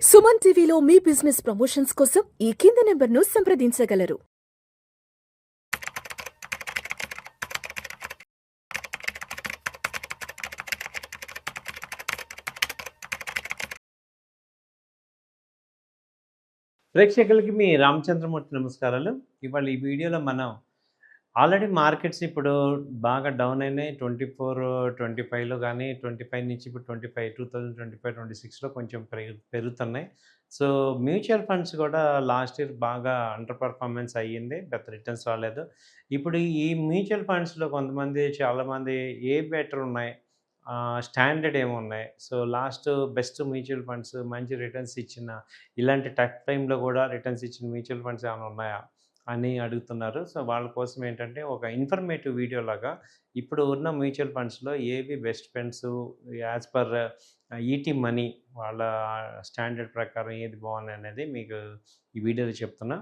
సుమన్ టీవీలో మీ business promotions కోసం ఈ కింది నెంబర్ను సంప్రదించగలరు. ప్రేక్షకులకి మీ రామచంద్రమూర్తి నమస్కారాలు. ఇవాళ ఈ వీడియోలో మనం ఆల్రెడీ మార్కెట్స్ ఇప్పుడు బాగా డౌన్ అయినాయి. 24, 25లో కానీ 25 నుంచి ఇప్పుడు 25, 2025, 26లో కొంచెం పెరుగుతున్నాయి. సో మ్యూచువల్ ఫండ్స్ కూడా లాస్ట్ ఇయర్ బాగా అండర్ పర్ఫార్మెన్స్ అయ్యింది. పెద్ద రిటర్న్స్ రాలేదు. ఇప్పుడు ఈ మ్యూచువల్ ఫండ్స్లో చాలామంది ఏ బెటర్ ఉన్నాయి, స్టాండర్డ్ ఏమున్నాయి, so last best mutual funds మంచి రిటర్న్స్ ఇచ్చిన, ఇలాంటి టఫ్ టైంలో కూడా రిటర్న్స్ ఇచ్చిన మ్యూచువల్ ఫండ్స్ ఏమైనా ఉన్నాయా అని అడుగుతున్నారు. సో వాళ్ళ కోసం ఏంటంటే ఒక ఇన్ఫర్మేటివ్ వీడియో లాగా ఇప్పుడు ఉన్న మ్యూచువల్ ఫండ్స్లో ఏవి బెస్ట్ ఫండ్స్ యాజ్ పర్ ఈటీ మనీ వాళ్ళ స్టాండర్డ్ ప్రకారం ఏది బాగుంది అనేది మీకు ఈ వీడియోలో చెప్తున్నా.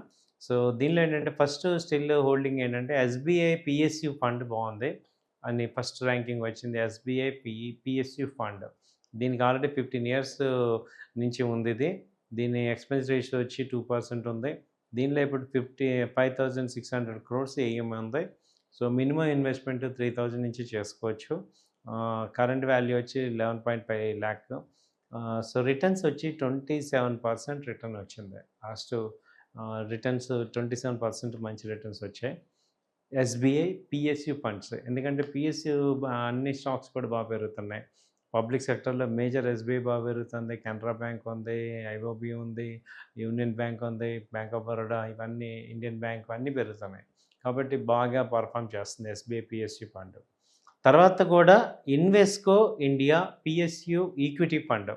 సో దీనిలో ఏంటంటే ఫస్ట్ స్టిల్ హోల్డింగ్ ఏంటంటే ఎస్బీఐ పిఎస్యు ఫండ్ బాగుంది అని ఫస్ట్ ర్యాంకింగ్ వచ్చింది. ఎస్బీఐ పిఎస్యు ఫండ్ దీనికి ఆల్రెడీ 15 years నుంచి ఉంది ఇది. దీని ఎక్స్పెన్స్ రేషియో వచ్చి 2% ఉంది. దీనిలో ఇప్పుడు 5,600 crores ఏఎం ఉంది. సో మినిమం ఇన్వెస్ట్మెంట్ 3,000 నుంచి చేసుకోవచ్చు. కరెంట్ వాల్యూ వచ్చి 11.5 lakh. సో రిటర్న్స్ వచ్చి 27% రిటర్న్ వచ్చింది. లాస్ట్ రిటర్న్స్ 27% మంచి రిటర్న్స్ వచ్చాయి. ఎస్బీఐ పిఎస్యు ఫండ్స్, ఎందుకంటే పిఎస్యు అన్ని స్టాక్స్ కూడా బాగా పెరుగుతున్నాయి. పబ్లిక్ సెక్టర్లో మేజర్ ఎస్బీఐ బాగా పెరుగుతుంది, కెనరా బ్యాంక్ ఉంది, ఐఓబి ఉంది, యూనియన్ బ్యాంక్ ఉంది, బ్యాంక్ ఆఫ్ బరోడా, ఇవన్నీ ఇండియన్ బ్యాంక్ అన్నీ పెరుగుతున్నాయి. కాబట్టి బాగా పర్ఫామ్ చేస్తుంది ఎస్బీఐ పిఎస్యు ఫండ్. తర్వాత కూడా Invesco India PSU equity fund,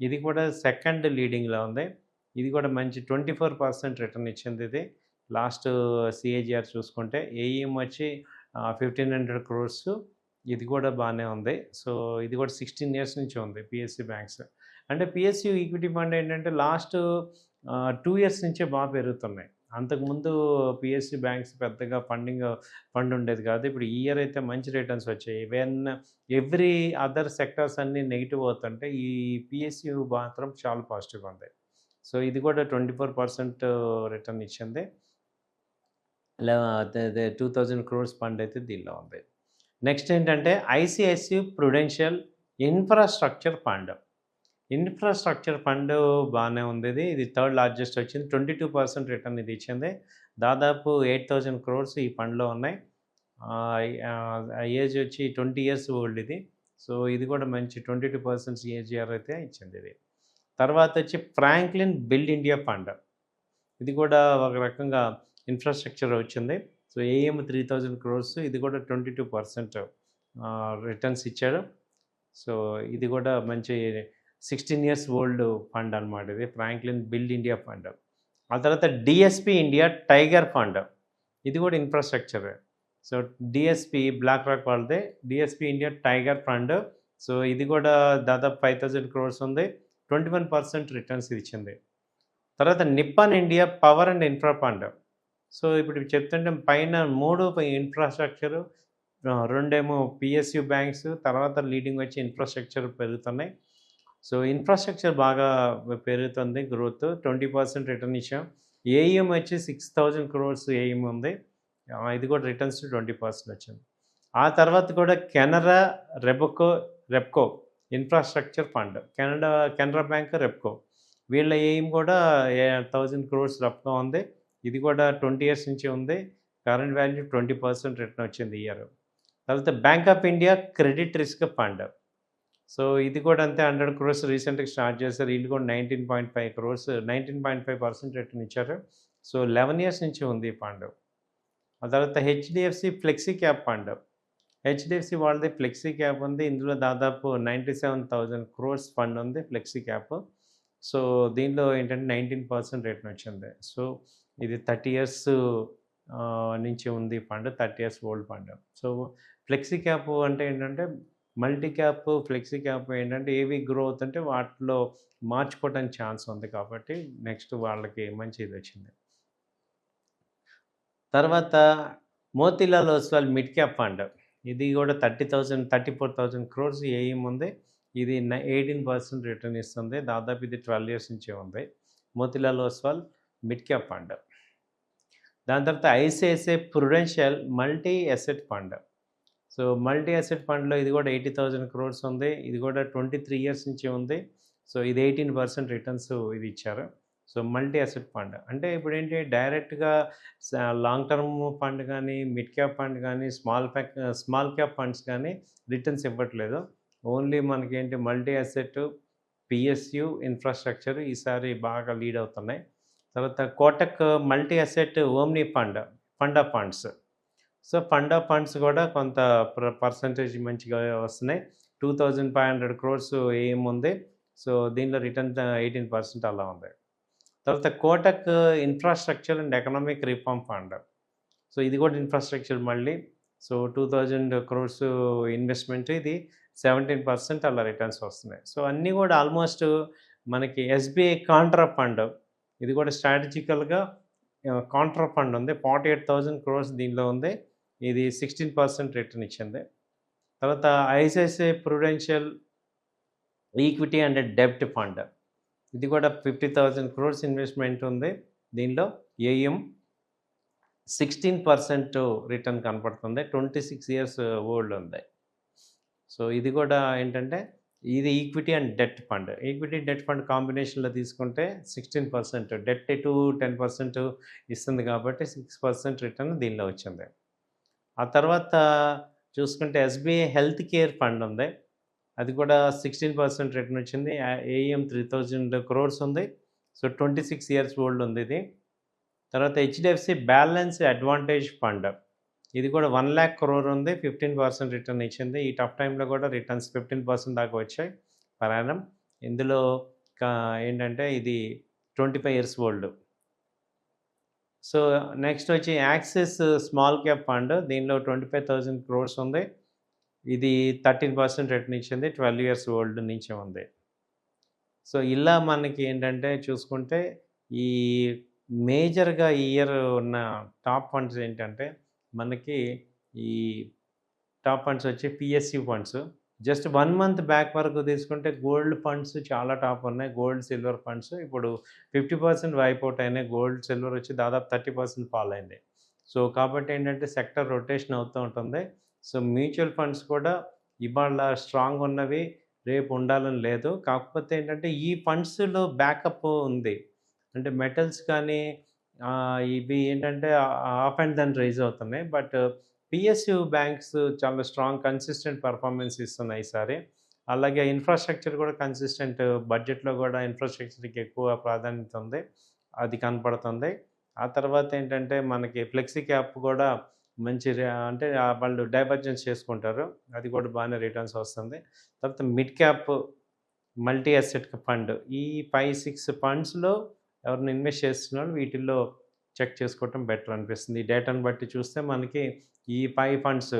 ఇది కూడా సెకండ్ లీడింగ్లో ఉంది. ఇది కూడా మంచి 24% రిటర్న్ ఇచ్చింది. ఇది లాస్ట్ సిఏజిఆర్ చూసుకుంటే ఏఈఎం వచ్చి 1,500 crores, ఇది కూడా బాగానే ఉంది. సో ఇది కూడా 16 years నుంచి ఉంది పిఎస్యు బ్యాంక్స్. అంటే పిఎస్యు ఈక్విటీ ఫండ్ ఏంటంటే లాస్ట్ 2 years నుంచే బాగా పెరుగుతున్నాయి. అంతకుముందు పిఎస్యు బ్యాంక్స్ పెద్దగా ఫండ్ ఉండేది కాదు. ఇప్పుడు ఈ ఇయర్ అయితే మంచి రిటర్న్స్ వచ్చాయి. ఎవ్రీ అదర్ సెక్టర్స్ అన్నీ నెగిటివ్ అవుతుంటే ఈ పిఎస్యు మాత్రం చాలా పాజిటివ్గా ఉంది. సో ఇది కూడా 24% రిటర్న్ ఇచ్చింది. 2,000 crores ఫండ్ అయితే దీనిలో ఉంది. నెక్స్ట్ ఏంటంటే ICICI Prudential infrastructure fund. Infrastructure fund బాగానే ఉంది. ఇది థర్డ్ లార్జెస్ట్ వచ్చింది. 22% రిటర్న్ ఇది ఇచ్చింది. దాదాపు 8,000 crores ఈ ఫండ్లో ఉన్నాయి. ఏజ్ వచ్చి 20 years ఓల్డ్ ఇది. సో ఇది కూడా మంచి 22% సిఏజిఆర్ అయితే ఇచ్చింది ఇది. తర్వాత వచ్చి ఫ్రాంక్లిన్ బిల్డ్ ఇండియా ఫండ్, ఇది కూడా ఒక రకంగా ఇన్ఫ్రాస్ట్రక్చర్ వచ్చింది. సో ఏఎం 3,000 crores, ఇది కూడా 22% రిటర్న్స్ ఇచ్చాడు. సో ఇది కూడా మంచి 16 years ఓల్డ్ ఫండ్ అనమాట ఇది, ఫ్రాంక్లిన్ బిల్డ్ ఇండియా ఫండ్. ఆ తర్వాత డిఎస్పి ఇండియా టైగర్ ఫండ్, ఇది కూడా infrastructure. So DSP BlackRock వాళ్ళదే DSP India tiger fund. So ఇది కూడా దాదాపు 5,000 crores ఉంది. 21% రిటర్న్స్ ఇచ్చింది. తర్వాత Nippon India power and infra fund. So ఇప్పుడు చెప్తుంటే పైన 3 ఇన్ఫ్రాస్ట్రక్చరు, 2 పిఎస్యు బ్యాంక్స్, తర్వాత లీడింగ్ వచ్చి ఇన్ఫ్రాస్ట్రక్చర్ పెరుగుతున్నాయి. సో ఇన్ఫ్రాస్ట్రక్చర్ బాగా పెరుగుతుంది, గ్రోత్ 20% రిటర్న్ ఇచ్చాం. ఏఈఎం వచ్చి 6,000 crores ఏఈఎం ఉంది. ఇది కూడా రిటర్న్స్ 20% వచ్చింది. ఆ తర్వాత కూడా Canara Repco infrastructure fund, Canara bank, Repco, వీళ్ళ ఎయిమ్ కూడా 1,000 crores రఫ్గా ఉంది. ఇది కూడా 20 years నుంచి ఉంది. కరెంట్ వాల్యూ 20% రిటర్న్ వచ్చింది ఇయర్. తర్వాత bank of India credit risk fund. So ఇది కూడా అంతే 100 crores రీసెంట్గా స్టార్ట్ చేశారు. వీళ్ళు కూడా 19.5 crores, 19.5% రిటర్న్ ఇచ్చారు. సో 11 years నుంచి ఉంది ఈ ఫండ్. ఆ తర్వాత HDFC flexi cap fund, HDFC వాళ్ళది ఫ్లెక్సీ క్యాప్ ఉంది. ఇందులో దాదాపు 97,000 crores ఫండ్ ఉంది ఫ్లెక్సీ క్యాప్. సో దీనిలో ఏంటంటే 19% రిటర్న్ వచ్చింది. సో ఇది 30 years నుంచి ఉంది fund, 30 years old fund. So flexi cap అంటే ఏంటంటే మల్టీ క్యాప్, ఫ్లెక్సీ క్యాప్ ఏంటంటే ఏవి గ్రో అవుతుంటే వాటిలో మార్చుకోవడానికి ఛాన్స్ ఉంది, కాబట్టి నెక్స్ట్ వాళ్ళకి మంచి ఇది వచ్చింది. తర్వాత Motilal Oswal mid cap fund, ఇది కూడా 34,000 crores ఏఎం ఉంది. ఇది 18% రిటర్న్ ఇస్తుంది. దాదాపు ఇది 12 ఇయర్స్ నుంచే ఉంది. Motilal Oswal mid cap fund. దాని తర్వాత ICICI Prudential multi asset fund. So multi asset ఫండ్‌లో ఇది కూడా 80,000 క్రోర్స్ ఉంది. ఇది కూడా 23 ఇయర్స్ నుంచి ఉంది. సో ఇది 18% రిటర్న్స్ ఇది ఇచ్చారు. సో మల్టీ అసెట్ ఫండ్ అంటే ఇప్పుడేంటి డైరెక్ట్‌గా లాంగ్ టర్మ్ ఫండ్ కానీ, మిడ్ క్యాప్ ఫండ్ కానీ, స్మాల్ క్యాప్ ఫండ్స్ కానీ రిటర్న్స్ ఇవ్వట్లేదు. ఓన్లీ మనకేంటి మల్టీ అసెట్, పిఎస్యు, ఇన్‌ఫ్రాస్ట్రక్చర్ ఈసారి బాగా లీడ్ అవుతున్నాయి. తర్వాత Kotak multi asset omni fund of funds. So fund of funds కూడా కొంత పర్సంటేజ్ మంచిగా వస్తున్నాయి. 2500 క్రోర్స్ ఏఎం ఉంది. సో దీనిలో రిటర్న్ 18% అలా ఉంది. తర్వాత Kotak infrastructure and economic reform fund. So ఇది కూడా ఇన్ఫ్రాస్ట్రక్చర్ మళ్ళీ. సో 2000 క్రోర్స్ ఇన్వెస్ట్మెంట్, ఇది 17% అలా రిటర్న్స్ వస్తున్నాయి. సో అన్నీ కూడా ఆల్మోస్ట్ మనకి ఎస్బీఐ కాంట్రా ఫండ్, ఇది కూడా స్ట్రాటజికల్గా కాంట్రా ఫండ్ ఉంది. 48,000 క్రోర్స్ దీనిలో ఉంది. ఇది 16% రిటర్న్ ఇచ్చింది. తర్వాత ఐసిఐసిఐ ప్రుడెన్షియల్ ఈక్విటీ అండ్ డెబ్ట్ ఫండ్, ఇది కూడా 50,000 క్రోర్స్ ఇన్వెస్ట్మెంట్ ఉంది. దీనిలో ఏఎం 16% రిటర్న్ కనపడుతుంది. 26 ఇయర్స్ ఓల్డ్ ఉంది. సో ఇది కూడా ఏంటంటే ఇది equity and debt fund. Equity debt fund కాంబినేషన్లో తీసుకుంటే 16%, డెట్ టు 10% ఇస్తుంది కాబట్టి 6% రిటర్న్ దీనిలో వచ్చింది. ఆ తర్వాత చూసుకుంటే ఎస్బీఐ హెల్త్ కేర్ ఫండ్ ఉంది. అది కూడా 16% రిటర్న్ వచ్చింది. ఏఎం 3,000 క్రోర్స్ ఉంది. సో 26 ఇయర్స్ ఓల్డ్ ఉంది ఇది. తర్వాత హెచ్డిఎఫ్సి బ్యాలెన్స్ అడ్వాంటేజ్ ఫండ్, ఇది కూడా 1,00,000 క్రోర్ ఉంది. 15% రిటర్న్ ఇచ్చింది. ఈ టఫ్ టైంలో కూడా రిటర్న్స్ 15% దాకా వచ్చాయి పర్ యానం. ఇందులో ఏంటంటే ఇది 25 ఇయర్స్ ఓల్డ్. సో నెక్స్ట్ వచ్చి యాక్సిస్ స్మాల్ క్యాప్ ఫండ్, దీనిలో 25,000 క్రోర్స్ ఉంది. ఇది 13% రిటర్న్ ఇచ్చింది. 12 ఇయర్స్ ఓల్డ్ నుంచి ఉంది. సో ఇలా మనకి ఏంటంటే చూసుకుంటే ఈ మేజర్గా ఈ ఇయర్ ఉన్న టాప్ ఫండ్స్ ఏంటంటే మనకి ఈ టాప్ ఫండ్స్ వచ్చి PSU funds. Just 1 month back వరకు తీసుకుంటే గోల్డ్ ఫండ్స్ చాలా టాప్ ఉన్నాయి. గోల్డ్, సిల్వర్ ఫండ్స్ ఇప్పుడు 50% వైప్ అవుట్ అయినాయి. గోల్డ్, సిల్వర్ వచ్చి దాదాపు 30% ఫాల్ అయింది. సో కాబట్టి ఏంటంటే సెక్టర్ రొటేషన్ అవుతూ ఉంటుంది. సో మ్యూచువల్ ఫండ్స్ కూడా ఇవాళ స్ట్రాంగ్ ఉన్నవి రేపు ఉండాలని లేదు. కాకపోతే ఏంటంటే ఈ ఫండ్స్‌లో బ్యాకప్ ఉంది. అంటే మెటల్స్ కానీ ఇవి ఏంటంటే ఆఫ్ అండ్ దెన్ రైజ్ అవుతున్నాయి. బట్ పిఎస్యు బ్యాంక్స్ చాలా స్ట్రాంగ్ కన్సిస్టెంట్ పెర్ఫార్మెన్స్ ఇస్తున్నాయి ఈసారి. అలాగే ఇన్ఫ్రాస్ట్రక్చర్ కూడా కన్సిస్టెంట్, బడ్జెట్లో కూడా ఇన్ఫ్రాస్ట్రక్చర్‌కి ఎక్కువ ప్రాధాన్యత ఉంది. అది కనపడుతుంది. ఆ తర్వాత ఏంటంటే మనకి ఫ్లెక్సీ క్యాప్ కూడా మంచి అంటే వాళ్ళు డైవర్జెన్స్ చేసుకుంటారు. అది కూడా బాగానే రిటర్న్స్ వస్తుంది. తర్వాత mid cap multi asset fund, ఈ 5, 6 ఫండ్స్‌లో ఎవరైనా ఇన్వెస్ట్ చేస్తున్నారో వీటిల్లో చెక్ చేసుకోవటం బెటర్ అనిపిస్తుంది. ఈ డేటాను బట్టి చూస్తే మనకి ఈ 5 ఫండ్స్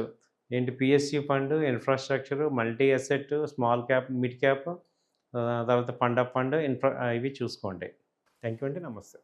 ఏంటి, PSU fund, infrastructure, multi asset, small cap, mid cap, తర్వాత ఫండ్ ఆఫ్ ఫండ్, ఇవి చూసుకోండి. థ్యాంక్ యూ అండి. నమస్తే.